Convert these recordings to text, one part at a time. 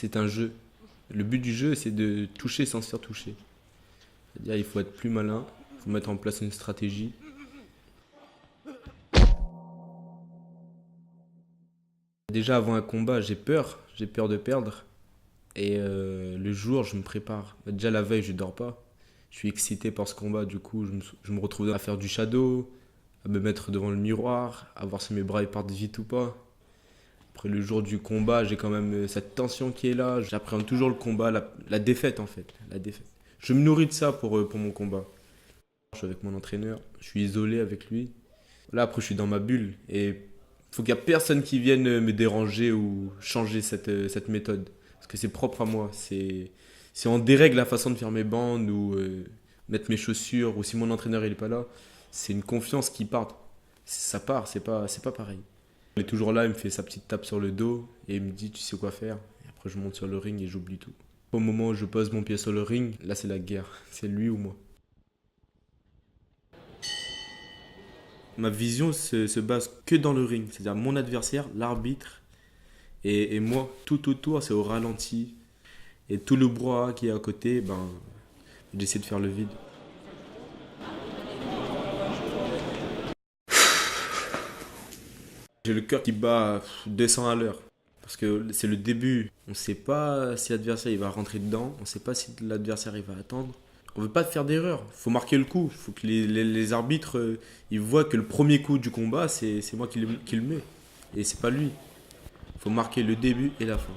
c'est un jeu. Le but du jeu, c'est de toucher sans se faire toucher. C'est-à-dire, il faut être plus malin, il faut mettre en place une stratégie. Déjà, avant un combat, j'ai peur de perdre. Et le jour, je me prépare. Déjà, la veille, je dors pas. Je suis excité par ce combat, du coup, je me retrouve à faire du shadow, à me mettre devant le miroir, à voir si mes bras ils partent vite ou pas. Après le jour du combat, j'ai quand même cette tension qui est là. J'appréhende toujours le combat, la défaite en fait. La défaite. Je me nourris de ça pour mon combat. Je suis avec mon entraîneur, je suis isolé avec lui. Là, après, je suis dans ma bulle. Et il faut qu'il n'y ait personne qui vienne me déranger ou changer cette méthode. Parce que c'est propre à moi. Si on dérègle la façon de faire mes bandes ou mettre mes chaussures, ou si mon entraîneur il est pas là, c'est une confiance qui part. Ça part, c'est pas pareil. Il est toujours là, il me fait sa petite tape sur le dos et il me dit tu sais quoi faire. Et après je monte sur le ring et j'oublie tout. Au moment où je pose mon pied sur le ring, là c'est la guerre. C'est lui ou moi. Ma vision se base que dans le ring. C'est-à-dire mon adversaire, l'arbitre et moi. Tout autour c'est au ralenti. Et tout le brouhaha qui est à côté, ben, j'essaie de faire le vide. J'ai le cœur qui bat 200 à l'heure. Parce que c'est le début. On ne sait pas si l'adversaire il va rentrer dedans. On ne sait pas si l'adversaire il va attendre. On ne veut pas faire d'erreur. Il faut marquer le coup. Il faut que les arbitres ils voient que le premier coup du combat, c'est moi qui le mets. Et c'est pas lui. Il faut marquer le début et la fin.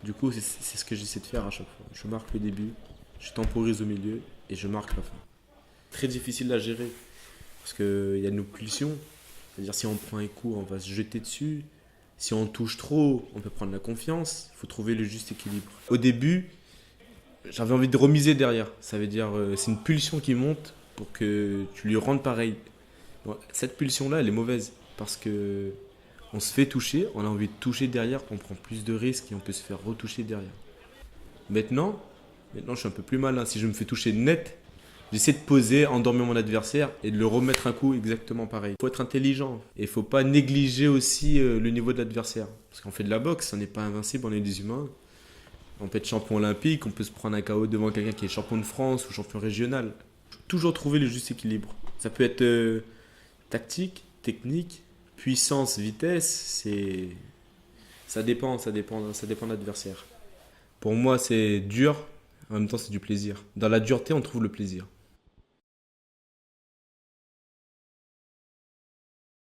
Du coup, c'est ce que j'essaie de faire à chaque fois. Je marque le début, je temporise au milieu et je marque la fin. Très difficile à gérer parce qu'il y a nos pulsions. C'est-à-dire si on prend un coup, on va se jeter dessus. Si on touche trop, on peut prendre la confiance. Il faut trouver le juste équilibre. Au début, j'avais envie de remiser derrière. Ça veut dire c'est une pulsion qui monte pour que tu lui rendes pareil. Bon, cette pulsion-là, elle est mauvaise parce que on se fait toucher, on a envie de toucher derrière, on prend plus de risques et on peut se faire retoucher derrière. Maintenant, maintenant je suis un peu plus malin. Si je me fais toucher net, j'essaie de poser, endormir mon adversaire et de le remettre un coup exactement pareil. Il faut être intelligent et il ne faut pas négliger aussi le niveau de l'adversaire. Parce qu'on fait de la boxe, on n'est pas invincible, on est des humains. On peut être champion olympique, on peut se prendre un KO devant quelqu'un qui est champion de France ou champion régional. Toujours trouver le juste équilibre. Ça peut être tactique, technique, puissance, vitesse, ça dépend de l'adversaire. Pour moi, c'est dur, en même temps c'est du plaisir. Dans la dureté, on trouve le plaisir.